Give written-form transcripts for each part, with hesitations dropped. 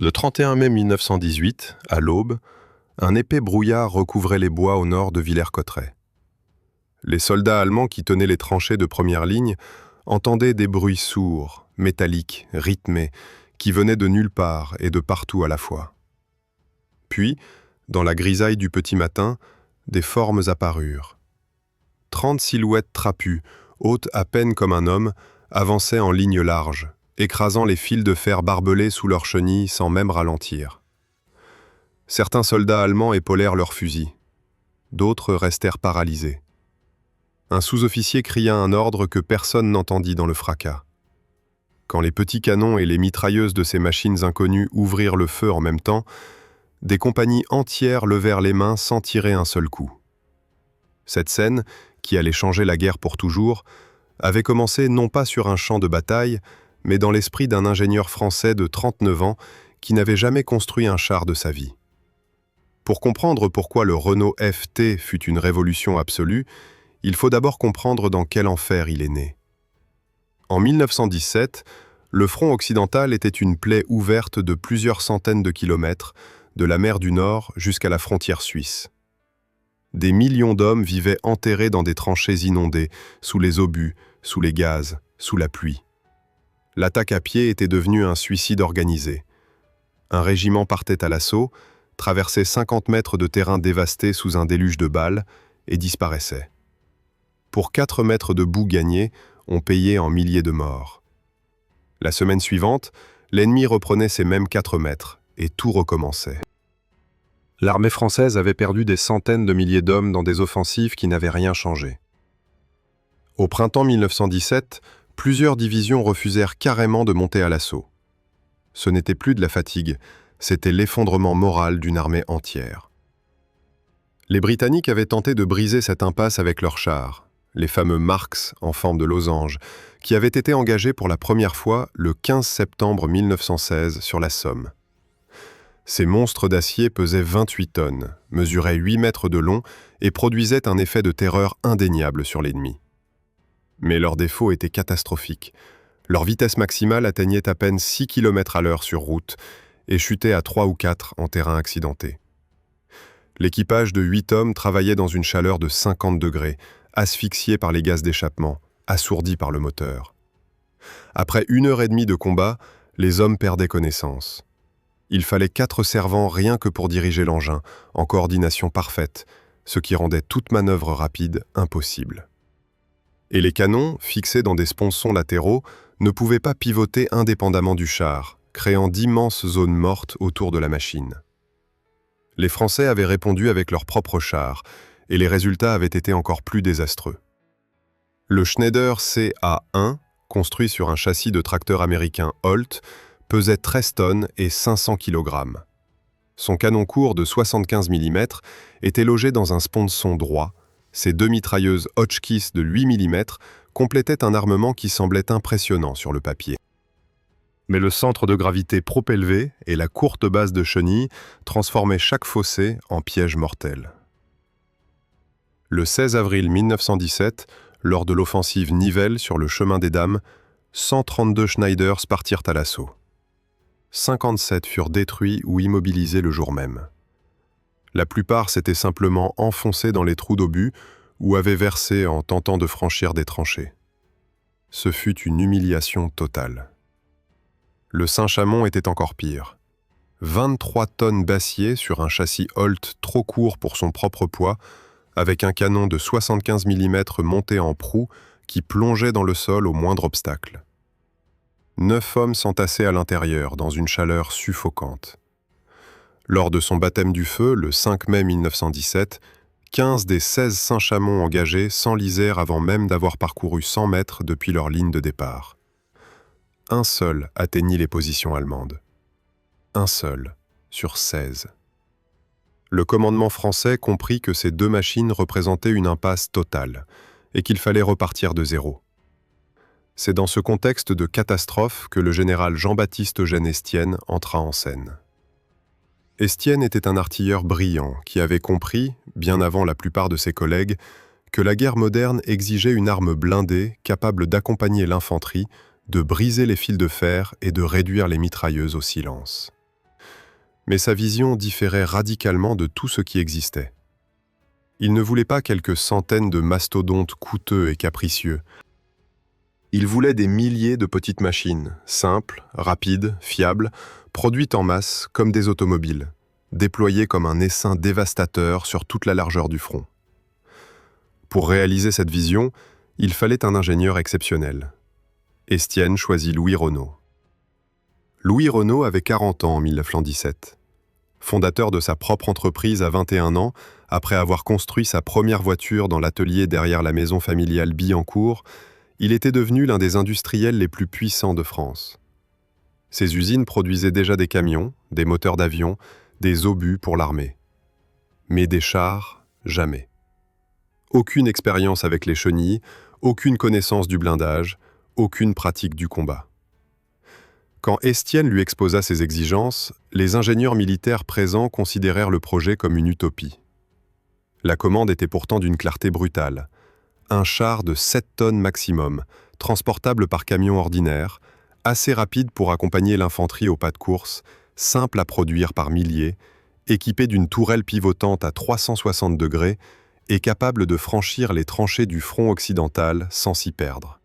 Le 31 mai 1918, à l'aube, un épais brouillard recouvrait les bois au nord de Villers-Cotterêts. Les soldats allemands qui tenaient les tranchées de première ligne entendaient des bruits sourds, métalliques, rythmés, qui venaient de nulle part et de partout à la fois. Puis, dans la grisaille du petit matin, des formes apparurent. 30 silhouettes trapues, hautes à peine comme un homme, avançaient en ligne large, écrasant les fils de fer barbelés sous leurs chenilles sans même ralentir. Certains soldats allemands épaulèrent leurs fusils. D'autres restèrent paralysés. Un sous-officier cria un ordre que personne n'entendit dans le fracas. Quand les petits canons et les mitrailleuses de ces machines inconnues ouvrirent le feu en même temps, des compagnies entières levèrent les mains sans tirer un seul coup. Cette scène, qui allait changer la guerre pour toujours, avait commencé non pas sur un champ de bataille, mais dans l'esprit d'un ingénieur français de 39 ans qui n'avait jamais construit un char de sa vie. Pour comprendre pourquoi le Renault FT fut une révolution absolue, il faut d'abord comprendre dans quel enfer il est né. En 1917, le front occidental était une plaie ouverte de plusieurs centaines de kilomètres, de la mer du Nord jusqu'à la frontière suisse. Des millions d'hommes vivaient enterrés dans des tranchées inondées, sous les obus, sous les gaz, sous la pluie. L'attaque à pied était devenue un suicide organisé. Un régiment partait à l'assaut, traversait 50 mètres de terrain dévasté sous un déluge de balles et disparaissait. Pour 4 mètres de boue gagnés, on payait en milliers de morts. La semaine suivante, l'ennemi reprenait ces mêmes 4 mètres et tout recommençait. L'armée française avait perdu des centaines de milliers d'hommes dans des offensives qui n'avaient rien changé. Au printemps 1917, plusieurs divisions refusèrent carrément de monter à l'assaut. Ce n'était plus de la fatigue, c'était l'effondrement moral d'une armée entière. Les Britanniques avaient tenté de briser cette impasse avec leurs chars, les fameux Marks en forme de losange, qui avaient été engagés pour la première fois le 15 septembre 1916 sur la Somme. Ces monstres d'acier pesaient 28 tonnes, mesuraient 8 mètres de long et produisaient un effet de terreur indéniable sur l'ennemi. Mais leurs défauts étaient catastrophiques. Leur vitesse maximale atteignait à peine 6 km à l'heure sur route et chutait à 3 ou 4 en terrain accidenté. L'équipage de 8 hommes travaillait dans une chaleur de 50 degrés, asphyxié par les gaz d'échappement, assourdi par le moteur. Après 1h30 de combat, les hommes perdaient connaissance. Il fallait 4 servants rien que pour diriger l'engin, en coordination parfaite, ce qui rendait toute manœuvre rapide impossible. Et les canons, fixés dans des sponsons latéraux, ne pouvaient pas pivoter indépendamment du char, créant d'immenses zones mortes autour de la machine. Les Français avaient répondu avec leurs propres chars, et les résultats avaient été encore plus désastreux. Le Schneider CA1, construit sur un châssis de tracteur américain Holt, pesait 13 tonnes et 500 kg. Son canon court de 75 mm était logé dans un sponson droit. Ses 2 mitrailleuses Hotchkiss de 8 mm complétaient un armement qui semblait impressionnant sur le papier. Mais le centre de gravité propélevé et la courte base de chenilles transformaient chaque fossé en piège mortel. Le 16 avril 1917, lors de l'offensive Nivelle sur le chemin des Dames, 132 Schneiders partirent à l'assaut. 57 furent détruits ou immobilisés le jour même. La plupart s'étaient simplement enfoncés dans les trous d'obus ou avaient versé en tentant de franchir des tranchées. Ce fut une humiliation totale. Le Saint-Chamond était encore pire. 23 tonnes d'acier sur un châssis Holt trop court pour son propre poids, avec un canon de 75 mm monté en proue qui plongeait dans le sol au moindre obstacle. 9 hommes s'entassaient à l'intérieur, dans une chaleur suffocante. Lors de son baptême du feu, le 5 mai 1917, 15 des 16 Saint-Chamond engagés s'enlisèrent avant même d'avoir parcouru 100 mètres depuis leur ligne de départ. Un seul atteignit les positions allemandes. Un seul, sur 16. Le commandement français comprit que ces 2 machines représentaient une impasse totale et qu'il fallait repartir de zéro. C'est dans ce contexte de catastrophe que le général Jean-Baptiste Eugène Estienne entra en scène. Estienne était un artilleur brillant qui avait compris, bien avant la plupart de ses collègues, que la guerre moderne exigeait une arme blindée capable d'accompagner l'infanterie, de briser les fils de fer et de réduire les mitrailleuses au silence. Mais sa vision différait radicalement de tout ce qui existait. Il ne voulait pas quelques centaines de mastodontes coûteux et capricieux. Il voulait des milliers de petites machines, simples, rapides, fiables, produites en masse comme des automobiles, déployées comme un essaim dévastateur sur toute la largeur du front. Pour réaliser cette vision, il fallait un ingénieur exceptionnel. Estienne choisit Louis Renault. Louis Renault avait 40 ans en 1917. Fondateur de sa propre entreprise à 21 ans, après avoir construit sa première voiture dans l'atelier derrière la maison familiale Billancourt, il était devenu l'un des industriels les plus puissants de France. Ses usines produisaient déjà des camions, des moteurs d'avion, des obus pour l'armée. Mais des chars, jamais. Aucune expérience avec les chenilles, aucune connaissance du blindage, aucune pratique du combat. Quand Estienne lui exposa ses exigences, les ingénieurs militaires présents considérèrent le projet comme une utopie. La commande était pourtant d'une clarté brutale. Un char de 7 tonnes maximum, transportable par camion ordinaire, assez rapide pour accompagner l'infanterie au pas de course, simple à produire par milliers, équipé d'une tourelle pivotante à 360 degrés et capable de franchir les tranchées du front occidental sans s'y perdre.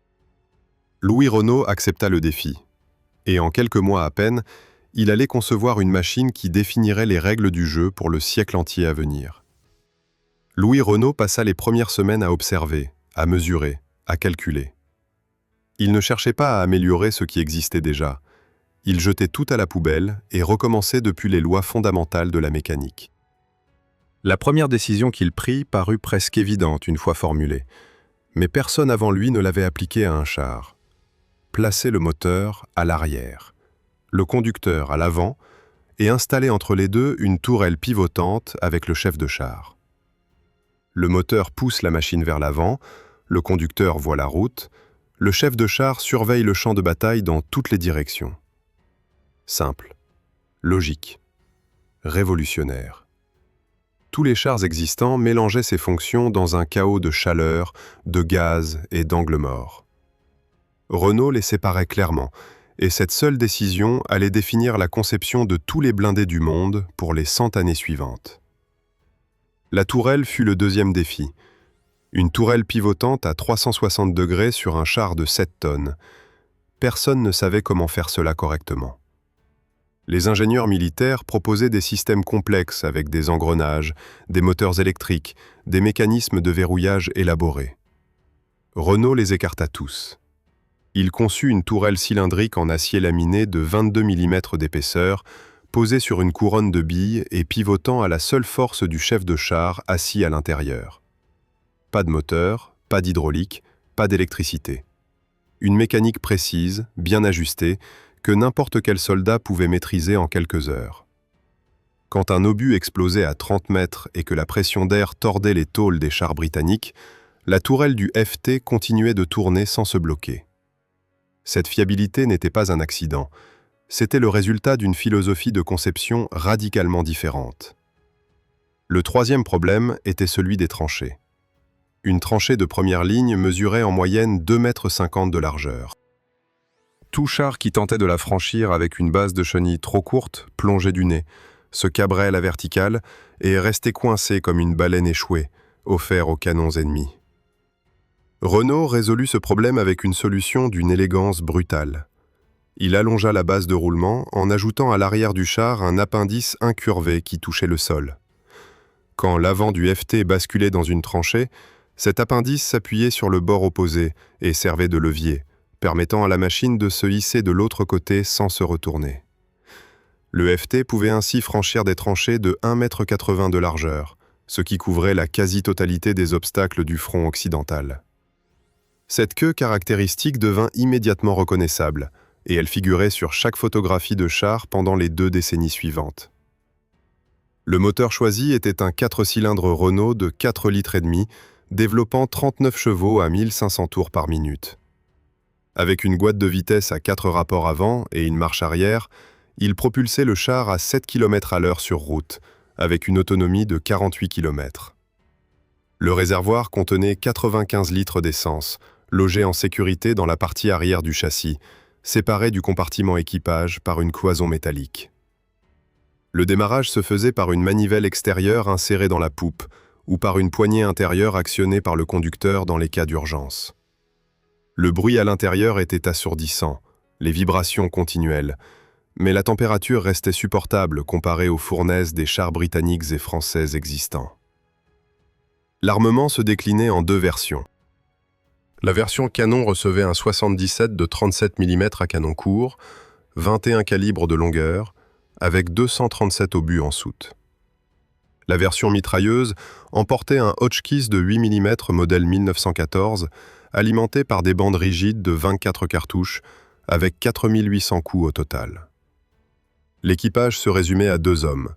Louis Renault accepta le défi. Et en quelques mois à peine, il allait concevoir une machine qui définirait les règles du jeu pour le siècle entier à venir. Louis Renault passa les premières semaines à observer, à mesurer, à calculer. Il ne cherchait pas à améliorer ce qui existait déjà. Il jetait tout à la poubelle et recommençait depuis les lois fondamentales de la mécanique. La première décision qu'il prit parut presque évidente une fois formulée, mais personne avant lui ne l'avait appliquée à un char. Placer le moteur à l'arrière, le conducteur à l'avant et installer entre les deux une tourelle pivotante avec le chef de char. Le moteur pousse la machine vers l'avant, le conducteur voit la route, le chef de char surveille le champ de bataille dans toutes les directions. Simple, logique, révolutionnaire. Tous les chars existants mélangeaient ces fonctions dans un chaos de chaleur, de gaz et d'angles morts. Renault les séparait clairement, et cette seule décision allait définir la conception de tous les blindés du monde pour les 100 années suivantes. La tourelle fut le deuxième défi. Une tourelle pivotante à 360 degrés sur un char de 7 tonnes. Personne ne savait comment faire cela correctement. Les ingénieurs militaires proposaient des systèmes complexes avec des engrenages, des moteurs électriques, des mécanismes de verrouillage élaborés. Renault les écarta tous. Il conçut une tourelle cylindrique en acier laminé de 22 mm d'épaisseur, posée sur une couronne de billes et pivotant à la seule force du chef de char assis à l'intérieur. Pas de moteur, pas d'hydraulique, pas d'électricité. Une mécanique précise, bien ajustée, que n'importe quel soldat pouvait maîtriser en quelques heures. Quand un obus explosait à 30 mètres et que la pression d'air tordait les tôles des chars britanniques, la tourelle du FT continuait de tourner sans se bloquer. Cette fiabilité n'était pas un accident, c'était le résultat d'une philosophie de conception radicalement différente. Le troisième problème était celui des tranchées. Une tranchée de première ligne mesurait en moyenne 2,50 m de largeur. Tout char qui tentait de la franchir avec une base de chenille trop courte plongeait du nez, se cabrait à la verticale et restait coincé comme une baleine échouée, offert aux canons ennemis. Renault résolut ce problème avec une solution d'une élégance brutale. Il allongea la base de roulement en ajoutant à l'arrière du char un appendice incurvé qui touchait le sol. Quand l'avant du FT basculait dans une tranchée, cet appendice s'appuyait sur le bord opposé et servait de levier, permettant à la machine de se hisser de l'autre côté sans se retourner. Le FT pouvait ainsi franchir des tranchées de 1,80 m de largeur, ce qui couvrait la quasi-totalité des obstacles du front occidental. Cette queue caractéristique devint immédiatement reconnaissable, et elle figurait sur chaque photographie de char pendant les 2 décennies suivantes. Le moteur choisi était un 4 cylindres Renault de 4,5 litres, développant 39 chevaux à 1500 tours par minute. Avec une boîte de vitesse à 4 rapports avant et une marche arrière, il propulsait le char à 7 km/h sur route, avec une autonomie de 48 km. Le réservoir contenait 95 litres d'essence, logé en sécurité dans la partie arrière du châssis, séparé du compartiment équipage par une cloison métallique. Le démarrage se faisait par une manivelle extérieure insérée dans la poupe ou par une poignée intérieure actionnée par le conducteur dans les cas d'urgence. Le bruit à l'intérieur était assourdissant, les vibrations continuelles, mais la température restait supportable comparée aux fournaises des chars britanniques et français existants. L'armement se déclinait en deux versions. La version canon recevait un 77 de 37 mm à canon court, 21 calibres de longueur, avec 237 obus en soute. La version mitrailleuse emportait un Hotchkiss de 8 mm modèle 1914, alimenté par des bandes rigides de 24 cartouches, avec 4800 coups au total. L'équipage se résumait à 2 hommes,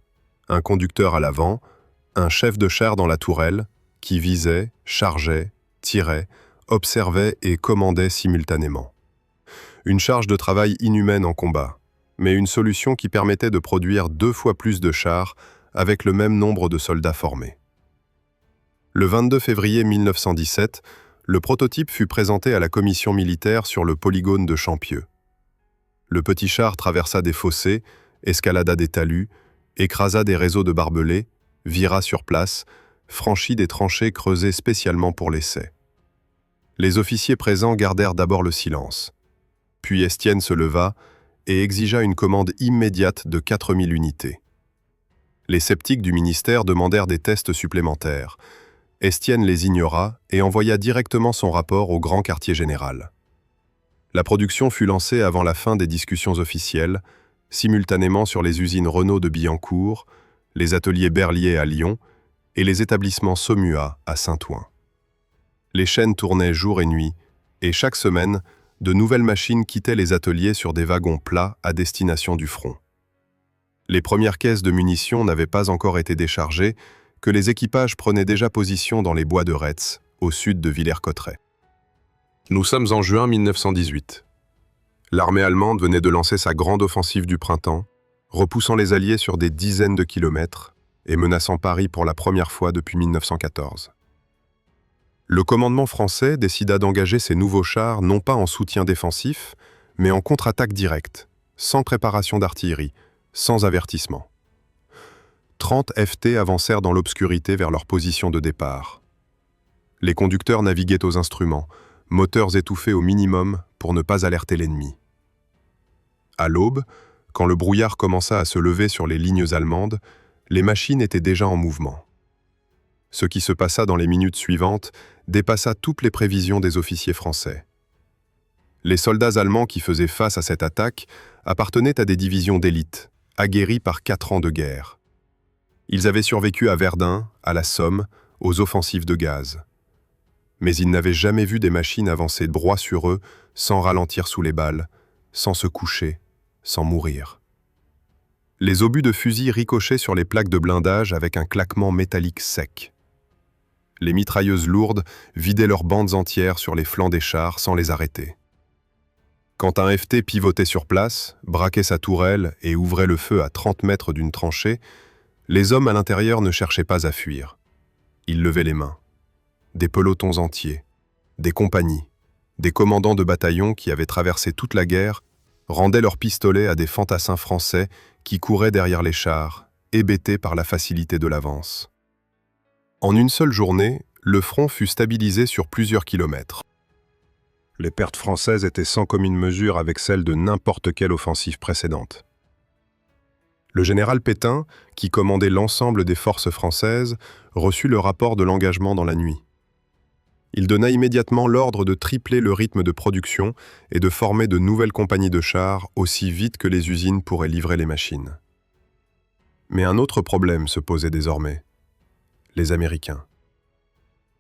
un conducteur à l'avant, un chef de char dans la tourelle, qui visait, chargeait, tirait, observait et commandait simultanément. Une charge de travail inhumaine en combat, mais une solution qui permettait de produire 2 fois plus de chars avec le même nombre de soldats formés. Le 22 février 1917, le prototype fut présenté à la commission militaire sur le polygone de Champieux. Le petit char traversa des fossés, escalada des talus, écrasa des réseaux de barbelés, vira sur place, franchit des tranchées creusées spécialement pour l'essai. Les officiers présents gardèrent d'abord le silence. Puis Estienne se leva et exigea une commande immédiate de 4000 unités. Les sceptiques du ministère demandèrent des tests supplémentaires. Estienne les ignora et envoya directement son rapport au grand quartier général. La production fut lancée avant la fin des discussions officielles, simultanément sur les usines Renault de Billancourt, les ateliers Berliet à Lyon et les établissements Saumua à Saint-Ouen. Les chaînes tournaient jour et nuit, et chaque semaine, de nouvelles machines quittaient les ateliers sur des wagons plats à destination du front. Les premières caisses de munitions n'avaient pas encore été déchargées, que les équipages prenaient déjà position dans les bois de Retz, au sud de Villers-Cotterêts. Nous sommes en juin 1918. L'armée allemande venait de lancer sa grande offensive du printemps, repoussant les Alliés sur des dizaines de kilomètres et menaçant Paris pour la première fois depuis 1914. Le commandement français décida d'engager ses nouveaux chars non pas en soutien défensif, mais en contre-attaque directe, sans préparation d'artillerie, sans avertissement. 30 FT avancèrent dans l'obscurité vers leur position de départ. Les conducteurs naviguaient aux instruments, moteurs étouffés au minimum pour ne pas alerter l'ennemi. À l'aube, quand le brouillard commença à se lever sur les lignes allemandes, les machines étaient déjà en mouvement. Ce qui se passa dans les minutes suivantes dépassa toutes les prévisions des officiers français. Les soldats allemands qui faisaient face à cette attaque appartenaient à des divisions d'élite, aguerries par 4 ans de guerre. Ils avaient survécu à Verdun, à la Somme, aux offensives de gaz. Mais ils n'avaient jamais vu des machines avancer droit sur eux, sans ralentir sous les balles, sans se coucher, sans mourir. Les obus de fusil ricochaient sur les plaques de blindage avec un claquement métallique sec. Les mitrailleuses lourdes vidaient leurs bandes entières sur les flancs des chars sans les arrêter. Quand un FT pivotait sur place, braquait sa tourelle et ouvrait le feu à 30 mètres d'une tranchée, les hommes à l'intérieur ne cherchaient pas à fuir. Ils levaient les mains. Des pelotons entiers, des compagnies, des commandants de bataillons qui avaient traversé toute la guerre rendaient leurs pistolets à des fantassins français qui couraient derrière les chars, hébétés par la facilité de l'avance. En une seule journée, le front fut stabilisé sur plusieurs kilomètres. Les pertes françaises étaient sans commune mesure avec celles de n'importe quelle offensive précédente. Le général Pétain, qui commandait l'ensemble des forces françaises, reçut le rapport de l'engagement dans la nuit. Il donna immédiatement l'ordre de tripler le rythme de production et de former de nouvelles compagnies de chars aussi vite que les usines pourraient livrer les machines. Mais un autre problème se posait désormais. Les Américains.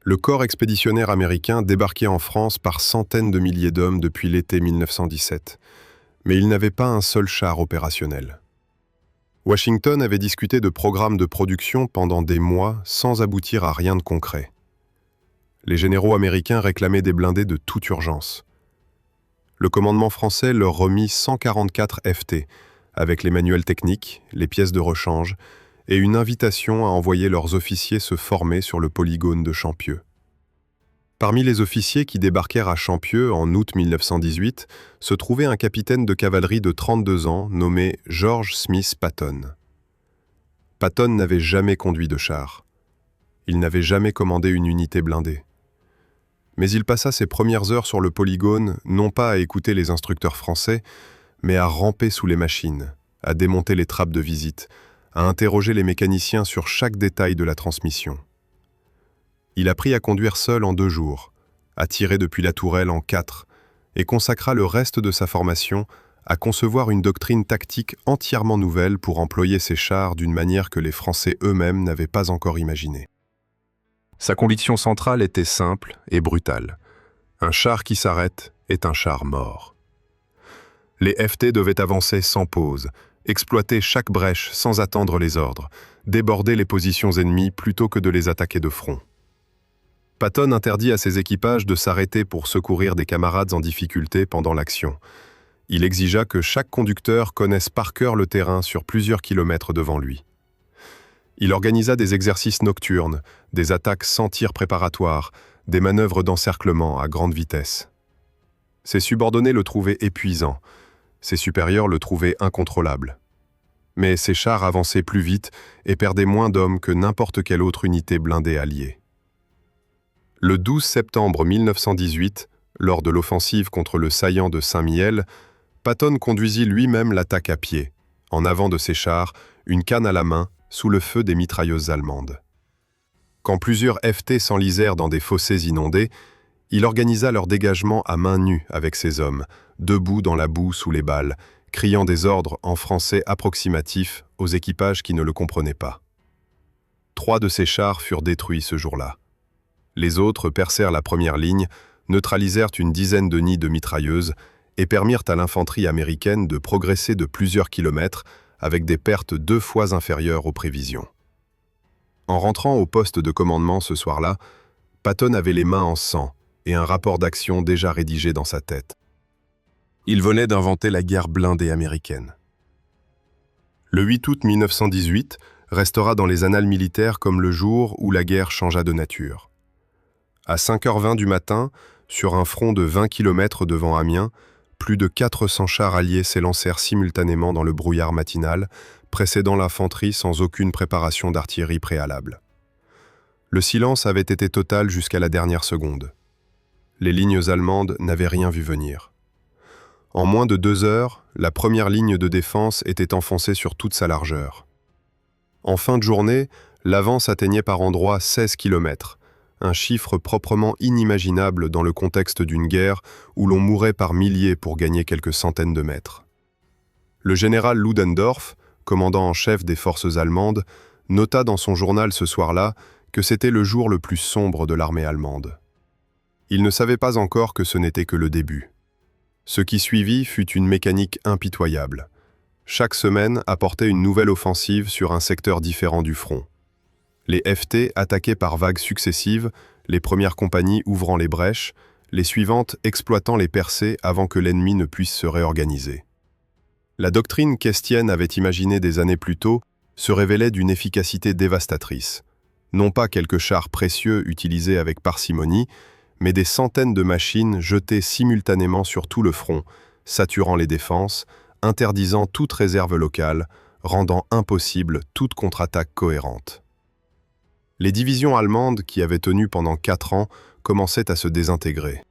Le corps expéditionnaire américain débarquait en France par centaines de milliers d'hommes depuis l'été 1917, mais il n'avait pas un seul char opérationnel. Washington avait discuté de programmes de production pendant des mois sans aboutir à rien de concret. Les généraux américains réclamaient des blindés de toute urgence. Le commandement français leur remit 144 FT, avec les manuels techniques, les pièces de rechange, et une invitation à envoyer leurs officiers se former sur le polygone de Champieux. Parmi les officiers qui débarquèrent à Champieux en août 1918 se trouvait un capitaine de cavalerie de 32 ans nommé George Smith Patton. Patton n'avait jamais conduit de char. Il n'avait jamais commandé une unité blindée. Mais il passa ses premières heures sur le polygone, non pas à écouter les instructeurs français, mais à ramper sous les machines, à démonter les trappes de visite, à interroger les mécaniciens sur chaque détail de la transmission. Il apprit à conduire seul en 2 jours, à tirer depuis la tourelle en 4, et consacra le reste de sa formation à concevoir une doctrine tactique entièrement nouvelle pour employer ces chars d'une manière que les Français eux-mêmes n'avaient pas encore imaginée. Sa conviction centrale était simple et brutale. Un char qui s'arrête est un char mort. Les FT devaient avancer sans pause, exploiter chaque brèche sans attendre les ordres, déborder les positions ennemies plutôt que de les attaquer de front. Patton interdit à ses équipages de s'arrêter pour secourir des camarades en difficulté pendant l'action. Il exigea que chaque conducteur connaisse par cœur le terrain sur plusieurs kilomètres devant lui. Il organisa des exercices nocturnes, des attaques sans tir préparatoire, des manœuvres d'encerclement à grande vitesse. Ses subordonnés le trouvaient épuisant, ses supérieurs le trouvaient incontrôlable. Mais ses chars avançaient plus vite et perdaient moins d'hommes que n'importe quelle autre unité blindée alliée. Le 12 septembre 1918, lors de l'offensive contre le saillant de Saint-Mihiel, Patton conduisit lui-même l'attaque à pied, en avant de ses chars, une canne à la main, sous le feu des mitrailleuses allemandes. Quand plusieurs FT s'enlisèrent dans des fossés inondés, il organisa leur dégagement à main nue avec ses hommes, debout dans la boue sous les balles, criant des ordres en français approximatif aux équipages qui ne le comprenaient pas. 3 de ses chars furent détruits ce jour-là. Les autres percèrent la première ligne, neutralisèrent une dizaine de nids de mitrailleuses et permirent à l'infanterie américaine de progresser de plusieurs kilomètres avec des pertes 2 fois inférieures aux prévisions. En rentrant au poste de commandement ce soir-là, Patton avait les mains en sang et un rapport d'action déjà rédigé dans sa tête. Il venait d'inventer la guerre blindée américaine. Le 8 août 1918 restera dans les annales militaires comme le jour où la guerre changea de nature. À 5h20 du matin, sur un front de 20 km devant Amiens, plus de 400 chars alliés s'élancèrent simultanément dans le brouillard matinal, précédant l'infanterie sans aucune préparation d'artillerie préalable. Le silence avait été total jusqu'à la dernière seconde. Les lignes allemandes n'avaient rien vu venir. En moins de 2 heures, la première ligne de défense était enfoncée sur toute sa largeur. En fin de journée, l'avance atteignait par endroits 16 km, un chiffre proprement inimaginable dans le contexte d'une guerre où l'on mourait par milliers pour gagner quelques centaines de mètres. Le général Ludendorff, commandant en chef des forces allemandes, nota dans son journal ce soir-là que c'était le jour le plus sombre de l'armée allemande. Il ne savait pas encore que ce n'était que le début. Ce qui suivit fut une mécanique impitoyable. Chaque semaine apportait une nouvelle offensive sur un secteur différent du front. Les FT attaquaient par vagues successives, les premières compagnies ouvrant les brèches, les suivantes exploitant les percées avant que l'ennemi ne puisse se réorganiser. La doctrine qu'Estienne avait imaginée des années plus tôt se révélait d'une efficacité dévastatrice. Non pas quelques chars précieux utilisés avec parcimonie, mais des centaines de machines jetées simultanément sur tout le front, saturant les défenses, interdisant toute réserve locale, rendant impossible toute contre-attaque cohérente. Les divisions allemandes, qui avaient tenu pendant 4 ans, commençaient à se désintégrer.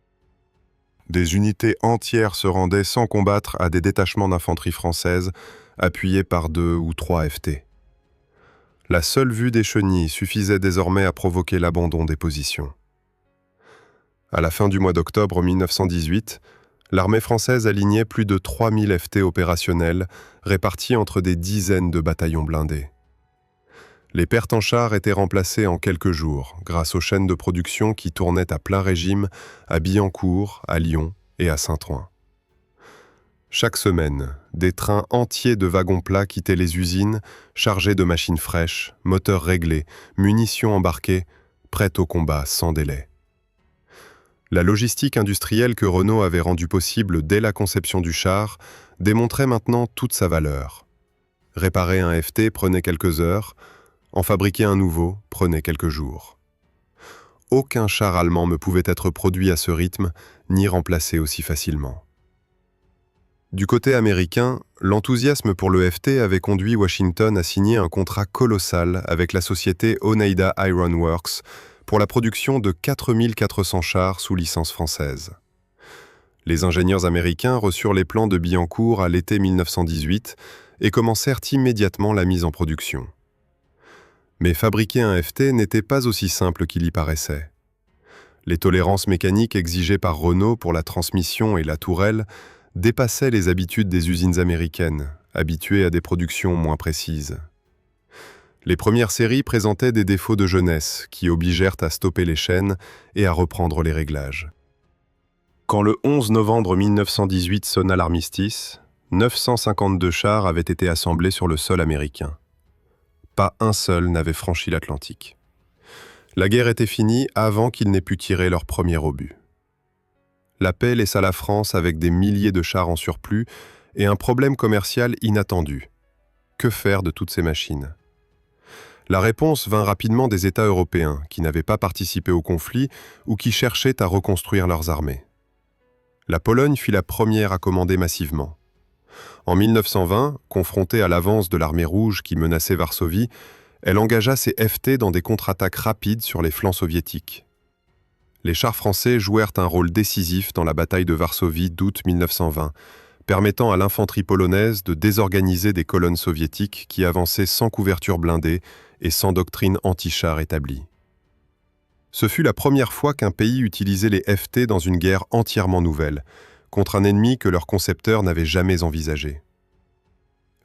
Des unités entières se rendaient sans combattre à des détachements d'infanterie française, appuyés par 2 ou 3 FT. La seule vue des chenilles suffisait désormais à provoquer l'abandon des positions. À la fin du mois d'octobre 1918, l'armée française alignait plus de 3000 FT opérationnels, répartis entre des dizaines de bataillons blindés. Les pertes en chars étaient remplacées en quelques jours, grâce aux chaînes de production qui tournaient à plein régime à Billancourt, à Lyon et à Saint-Ouen. Chaque semaine, des trains entiers de wagons plats quittaient les usines, chargés de machines fraîches, moteurs réglés, munitions embarquées, prêtes au combat sans délai. La logistique industrielle que Renault avait rendue possible dès la conception du char démontrait maintenant toute sa valeur. Réparer un FT prenait quelques heures, en fabriquer un nouveau prenait quelques jours. Aucun char allemand ne pouvait être produit à ce rythme, ni remplacé aussi facilement. Du côté américain, l'enthousiasme pour le FT avait conduit Washington à signer un contrat colossal avec la société Oneida Iron Works pour la production de 4400 chars sous licence française. Les ingénieurs américains reçurent les plans de Billancourt à l'été 1918 et commencèrent immédiatement la mise en production. Mais fabriquer un FT n'était pas aussi simple qu'il y paraissait. Les tolérances mécaniques exigées par Renault pour la transmission et la tourelle dépassaient les habitudes des usines américaines, habituées à des productions moins précises. Les premières séries présentaient des défauts de jeunesse qui obligèrent à stopper les chaînes et à reprendre les réglages. Quand le 11 novembre 1918 sonna l'armistice, 952 chars avaient été assemblés sur le sol américain. Pas un seul n'avait franchi l'Atlantique. La guerre était finie avant qu'ils n'aient pu tirer leur premier obus. La paix laissa la France avec des milliers de chars en surplus et un problème commercial inattendu. Que faire de toutes ces machines ? La réponse vint rapidement des États européens qui n'avaient pas participé au conflit ou qui cherchaient à reconstruire leurs armées. La Pologne fut la première à commander massivement. En 1920, confrontée à l'avance de l'armée rouge qui menaçait Varsovie, elle engagea ses FT dans des contre-attaques rapides sur les flancs soviétiques. Les chars français jouèrent un rôle décisif dans la bataille de Varsovie d'août 1920, permettant à l'infanterie polonaise de désorganiser des colonnes soviétiques qui avançaient sans couverture blindée et sans doctrine anti-char établie. Ce fut la première fois qu'un pays utilisait les FT dans une guerre entièrement nouvelle, contre un ennemi que leurs concepteurs n'avaient jamais envisagé.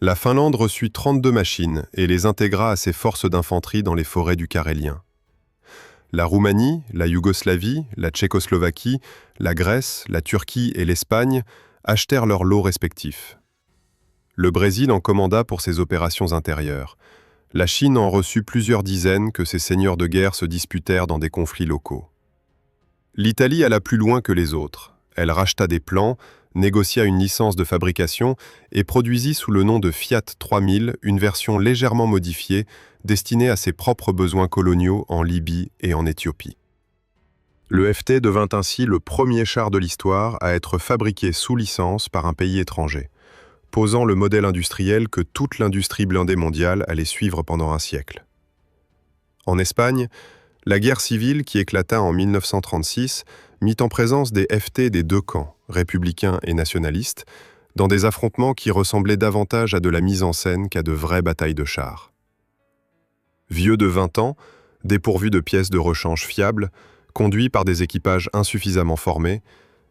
La Finlande reçut 32 machines et les intégra à ses forces d'infanterie dans les forêts du Karélien. La Roumanie, la Yougoslavie, la Tchécoslovaquie, la Grèce, la Turquie et l'Espagne achetèrent leurs lots respectifs. Le Brésil en commanda pour ses opérations intérieures. La Chine en reçut plusieurs dizaines que ses seigneurs de guerre se disputèrent dans des conflits locaux. L'Italie alla plus loin que les autres. Elle racheta des plans, négocia une licence de fabrication et produisit sous le nom de Fiat 3000 une version légèrement modifiée destinée à ses propres besoins coloniaux en Libye et en Éthiopie. Le FT devint ainsi le premier char de l'histoire à être fabriqué sous licence par un pays étranger, posant le modèle industriel que toute l'industrie blindée mondiale allait suivre pendant un siècle. En Espagne, la guerre civile qui éclata en 1936 mit en présence des FT des deux camps, républicains et nationalistes, dans des affrontements qui ressemblaient davantage à de la mise en scène qu'à de vraies batailles de chars. Vieux de 20 ans, dépourvus de pièces de rechange fiables, conduits par des équipages insuffisamment formés,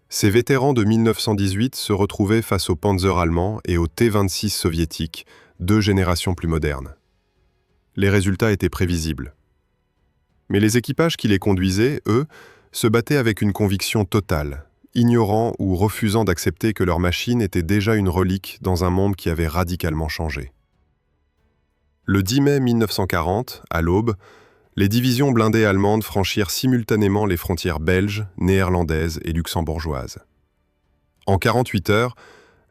ces vétérans de 1918 se retrouvaient face aux Panzer allemands et aux T-26 soviétiques, 2 générations plus modernes. Les résultats étaient prévisibles. Mais les équipages qui les conduisaient, eux, se battaient avec une conviction totale, ignorant ou refusant d'accepter que leur machine était déjà une relique dans un monde qui avait radicalement changé. Le 10 mai 1940, à l'aube, les divisions blindées allemandes franchirent simultanément les frontières belges, néerlandaises et luxembourgeoises. En 48 heures,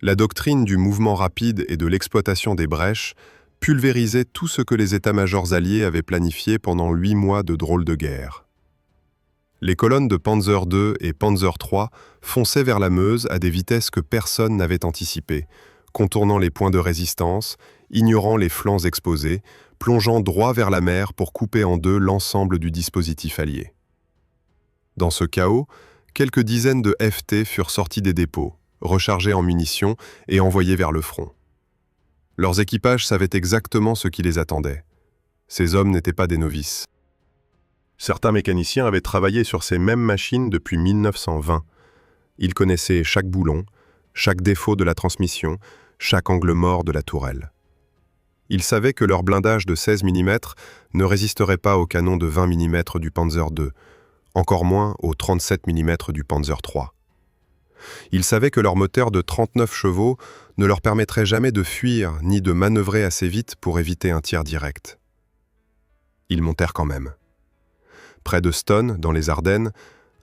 la doctrine du mouvement rapide et de l'exploitation des brèches pulvérisait tout ce que les états-majors alliés avaient planifié pendant 8 mois de drôles de guerre. Les colonnes de Panzer II et Panzer III fonçaient vers la Meuse à des vitesses que personne n'avait anticipées, contournant les points de résistance, ignorant les flancs exposés, plongeant droit vers la mer pour couper en deux l'ensemble du dispositif allié. Dans ce chaos, quelques dizaines de FT furent sortis des dépôts, rechargés en munitions et envoyés vers le front. Leurs équipages savaient exactement ce qui les attendait. Ces hommes n'étaient pas des novices. Certains mécaniciens avaient travaillé sur ces mêmes machines depuis 1920. Ils connaissaient chaque boulon, chaque défaut de la transmission, chaque angle mort de la tourelle. Ils savaient que leur blindage de 16 mm ne résisterait pas au canon de 20 mm du Panzer II, encore moins au 37 mm du Panzer III. Ils savaient que leur moteur de 39 chevaux ne leur permettrait jamais de fuir ni de manœuvrer assez vite pour éviter un tir direct. Ils montèrent quand même. Près de Stonne, dans les Ardennes,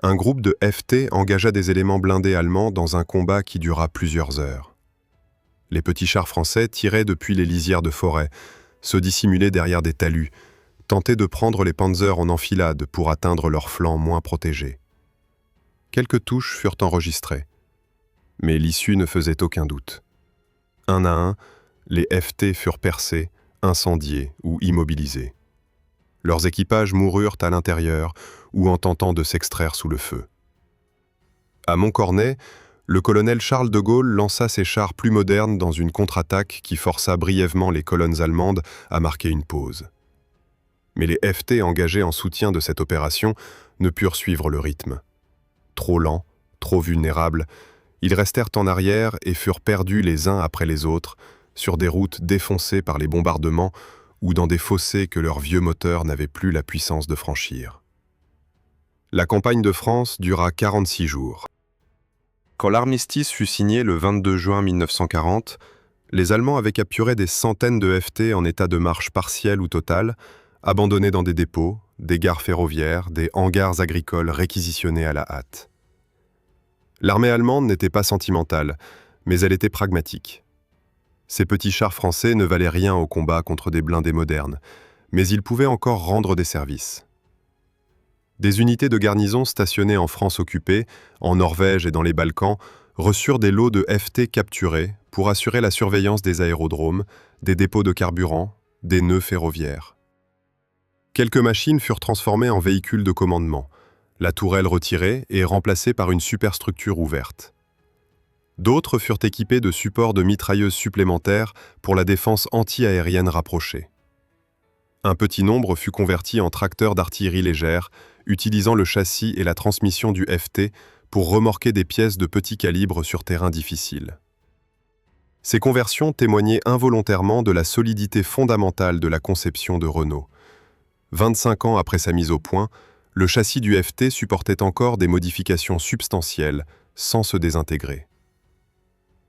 un groupe de FT engagea des éléments blindés allemands dans un combat qui dura plusieurs heures. Les petits chars français tiraient depuis les lisières de forêt, se dissimulaient derrière des talus, tentaient de prendre les panzers en enfilade pour atteindre leurs flancs moins protégés. Quelques touches furent enregistrées. Mais l'issue ne faisait aucun doute. Un à un, les FT furent percés, incendiés ou immobilisés. Leurs équipages moururent à l'intérieur ou en tentant de s'extraire sous le feu. À Montcornet, le colonel Charles de Gaulle lança ses chars plus modernes dans une contre-attaque qui força brièvement les colonnes allemandes à marquer une pause. Mais les FT engagés en soutien de cette opération ne purent suivre le rythme. Trop lents, trop vulnérables, ils restèrent en arrière et furent perdus les uns après les autres, sur des routes défoncées par les bombardements ou dans des fossés que leurs vieux moteurs n'avaient plus la puissance de franchir. La campagne de France dura 46 jours. Quand l'armistice fut signé le 22 juin 1940, les Allemands avaient capturé des centaines de FT en état de marche partielle ou totale, abandonnés dans des dépôts, des gares ferroviaires, des hangars agricoles réquisitionnés à la hâte. L'armée allemande n'était pas sentimentale, mais elle était pragmatique. Ces petits chars français ne valaient rien au combat contre des blindés modernes, mais ils pouvaient encore rendre des services. Des unités de garnison stationnées en France occupée, en Norvège et dans les Balkans, reçurent des lots de FT capturés pour assurer la surveillance des aérodromes, des dépôts de carburant, des nœuds ferroviaires. Quelques machines furent transformées en véhicules de commandement, la tourelle retirée et remplacée par une superstructure ouverte. D'autres furent équipés de supports de mitrailleuses supplémentaires pour la défense anti-aérienne rapprochée. Un petit nombre fut converti en tracteurs d'artillerie légère, utilisant le châssis et la transmission du FT pour remorquer des pièces de petit calibre sur terrain difficile. Ces conversions témoignaient involontairement de la solidité fondamentale de la conception de Renault. 25 ans après sa mise au point, le châssis du FT supportait encore des modifications substantielles, sans se désintégrer.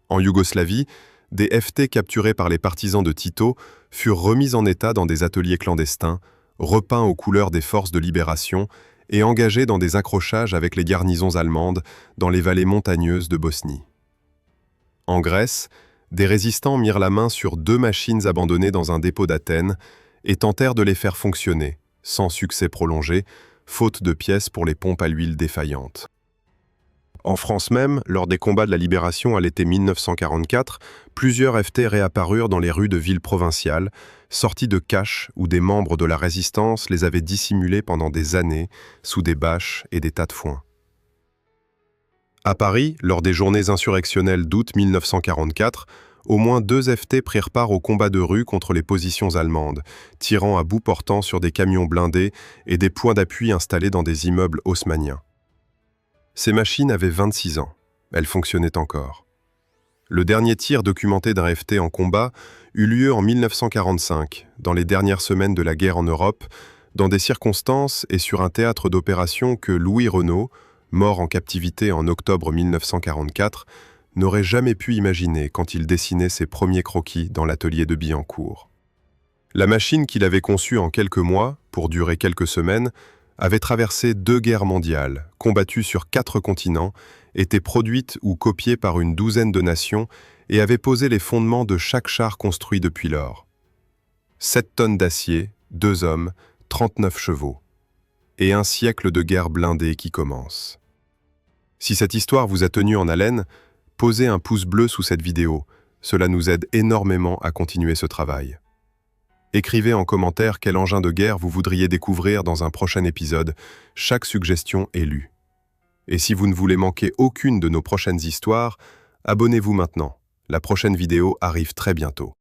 En Yougoslavie, des FT capturés par les partisans de Tito furent remis en état dans des ateliers clandestins, repeints aux couleurs des forces de libération et engagés dans des accrochages avec les garnisons allemandes dans les vallées montagneuses de Bosnie. En Grèce, des résistants mirent la main sur 2 machines abandonnées dans un dépôt d'Athènes et tentèrent de les faire fonctionner, sans succès prolongé, faute de pièces pour les pompes à l'huile défaillantes. En France même, lors des combats de la Libération à l'été 1944, plusieurs FT réapparurent dans les rues de villes provinciales, sortis de caches où des membres de la résistance les avaient dissimulés pendant des années sous des bâches et des tas de foin. À Paris, lors des journées insurrectionnelles d'août 1944, au moins 2 FT prirent part au combat de rue contre les positions allemandes, tirant à bout portant sur des camions blindés et des points d'appui installés dans des immeubles haussmanniens. Ces machines avaient 26 ans. Elles fonctionnaient encore. Le dernier tir documenté d'un FT en combat eut lieu en 1945, dans les dernières semaines de la guerre en Europe, dans des circonstances et sur un théâtre d'opération que Louis Renault, mort en captivité en octobre 1944, n'aurait jamais pu imaginer quand il dessinait ses premiers croquis dans l'atelier de Billancourt. La machine qu'il avait conçue en quelques mois, pour durer quelques semaines, avait traversé 2 guerres mondiales, combattu sur 4 continents, était produite ou copiée par une douzaine de nations et avait posé les fondements de chaque char construit depuis lors. 7 tonnes d'acier, 2 hommes, 39 chevaux. Et un siècle de guerre blindée qui commence. Si cette histoire vous a tenu en haleine, posez un pouce bleu sous cette vidéo, cela nous aide énormément à continuer ce travail. Écrivez en commentaire quel engin de guerre vous voudriez découvrir dans un prochain épisode, chaque suggestion est lue. Et si vous ne voulez manquer aucune de nos prochaines histoires, abonnez-vous maintenant, la prochaine vidéo arrive très bientôt.